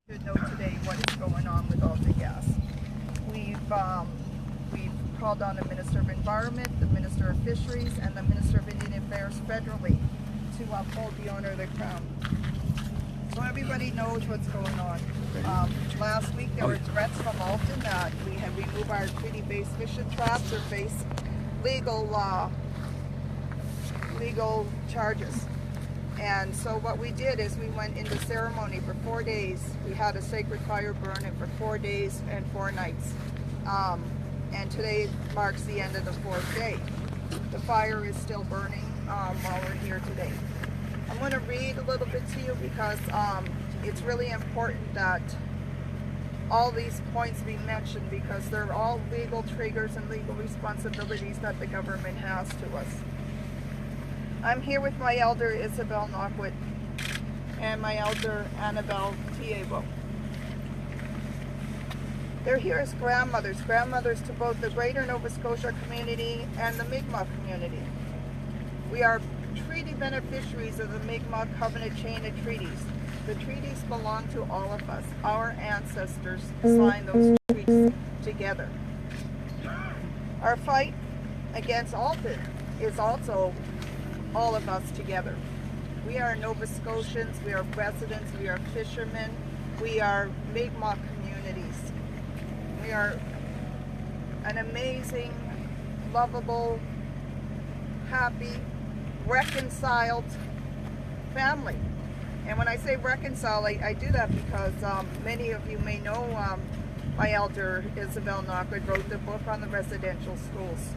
should know today what is going on with Alta Gas. We've called on the Minister of Environment, the Minister of Fisheries, and the Minister of Indian Affairs federally to uphold the honor of the Crown. So everybody knows what's going on. Last week there were threats from Alton that we had remove our treaty-based fishing traps or face legal charges. And so what we did is we went into ceremony for 4 days. We had a sacred fire burning for 4 days and 4 nights. And today marks the end of the 4th day. The fire is still burning while we're here today. I'm going to read a little bit to you because it's really important that all these points be mentioned because they're all legal triggers and legal responsibilities that the government has to us. I'm here with my elder Isabel Knockwood and my elder Annabelle Tiebo. They're here as grandmothers to both the Greater Nova Scotia community and the Mi'kmaq community. We are treaty beneficiaries of the Mi'kmaq Covenant chain of treaties. The treaties belong to all of us. Our ancestors signed those treaties together. Our fight against Alton is also all of us together. We are Nova Scotians, we are residents, we are fishermen, we are Mi'kmaq communities. We are an amazing, lovable, happy, reconciled family. And when I say reconcile, I do that because many of you may know my elder Isabel Knockwood wrote the book on the residential schools.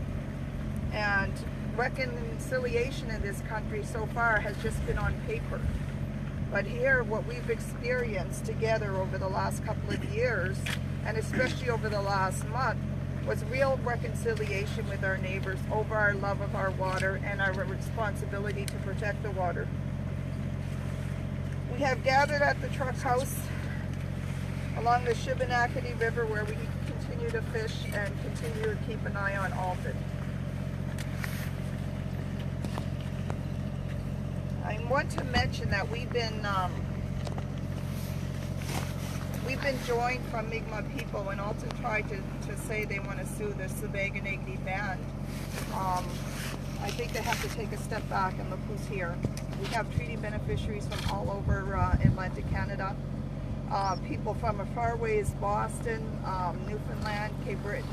And reconciliation in this country so far has just been on paper. But here, what we've experienced together over the last couple of years, and especially over the last month, was real reconciliation with our neighbors over our love of our water and our responsibility to protect the water. We have gathered at the truck house along the Shubenacadie River where we continue to fish and continue to keep an eye on Alton. I want to mention that we've been joined from Mi'kmaq people when Alton tried to say they want to sue the Shubenacadie band. I think they have to take a step back and look who's here. We have treaty beneficiaries from all over Atlantic Canada. People from as far away as Boston, Newfoundland, Cape Breton.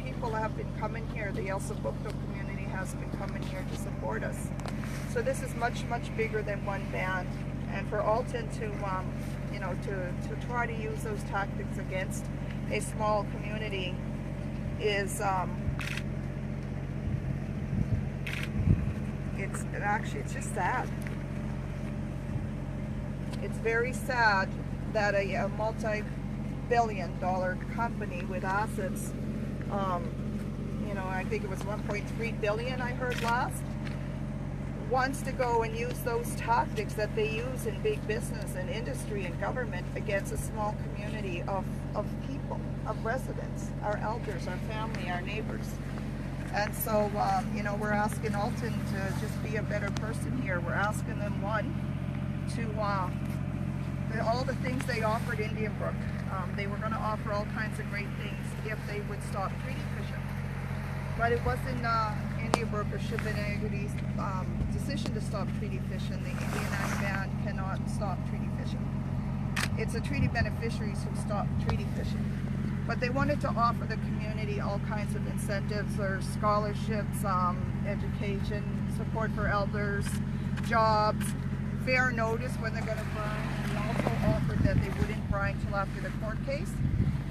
People have been coming here. The El Sabucto community has been coming here to support us. So this is much, much bigger than one band. And for Alton to try to use those tactics against a small community is, it's just sad. It's very sad that a multi-billion-dollar company with assets, I think it was 1.3 billion I heard last, wants to go and use those tactics that they use in big business and industry and government against a small community of people, of residents, our elders, our family, our neighbors. And so, we're asking Alton to just be a better person here. We're asking them, one, to all the things they offered Indian Brook. They were going to offer all kinds of great things if they would stop treaty fishing. But it wasn't Indian Brook or Shubenacadie's decision to stop treaty fishing. The Indian Act band cannot stop treaty fishing. It's the treaty beneficiaries who stop treaty fishing. But they wanted to offer the community all kinds of incentives or scholarships, education, support for elders, jobs, fair notice when they're going to brine. And also offered that they wouldn't brine till after the court case.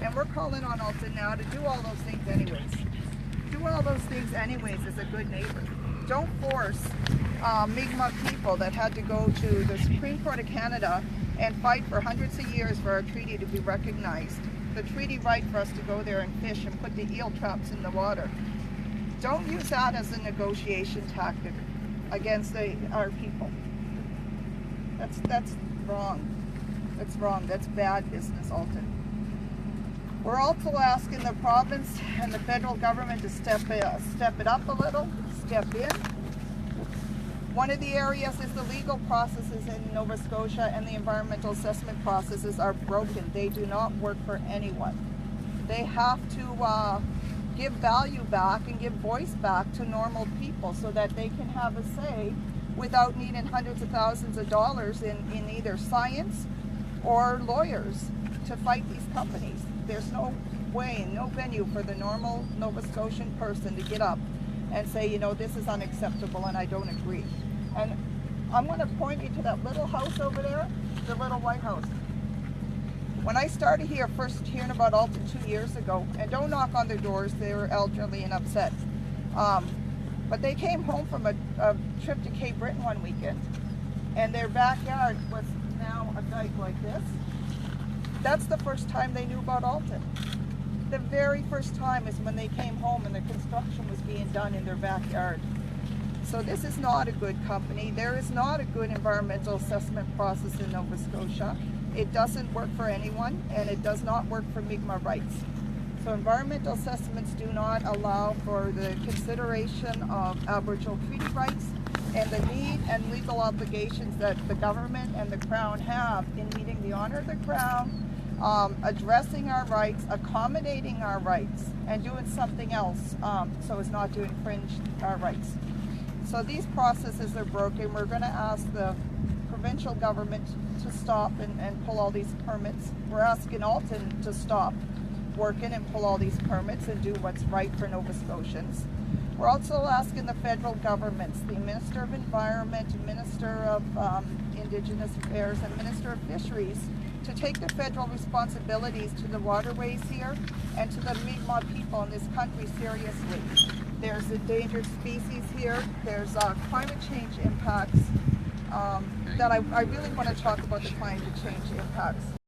And we're calling on Alton now to do all those things anyways. Do all those things anyways as a good neighbor. Don't force Mi'kmaq people that had to go to the Supreme Court of Canada and fight for hundreds of years for our treaty to be recognized. The treaty right for us to go there and fish and put the eel traps in the water. Don't use that as a negotiation tactic against our people. That's wrong. That's wrong. That's bad business, Alton. We're also asking the province and the federal government to step it up a little, step in, One of the areas is the legal processes in Nova Scotia, and the environmental assessment processes are broken. They do not work for anyone. They have to give value back and give voice back to normal people so that they can have a say without needing hundreds of thousands of dollars in either science or lawyers to fight these companies. There's no way, no venue for the normal Nova Scotian person to get up and say, you know, this is unacceptable and I don't agree. And I'm going to point you to that little house over there, the little white house. When I started here, first hearing about Alton 2 years ago, and don't knock on their doors, they were elderly and upset. But they came home from a trip to Cape Breton one weekend, and their backyard was now a dike like this. That's the first time they knew about Alton. The very first time is when they came home and the construction was being done in their backyard. So this is not a good company. There is not a good environmental assessment process in Nova Scotia. It doesn't work for anyone, and it does not work for Mi'kmaq rights. So environmental assessments do not allow for the consideration of Aboriginal treaty rights and the need and legal obligations that the government and the Crown have in meeting the honor of the Crown, addressing our rights, accommodating our rights, and doing something else so as not to infringe our rights. So these processes are broken. We're going to ask the provincial government to stop and pull all these permits. We're asking Alton to stop working and pull all these permits and do what's right for Nova Scotians. We're also asking the federal governments, the Minister of Environment, Minister of Indigenous Affairs, and Minister of Fisheries, to take the federal responsibilities to the waterways here and to the Mi'kmaq people in this country seriously. There's endangered species here. There's climate change impacts that I really want to talk about the climate change impacts.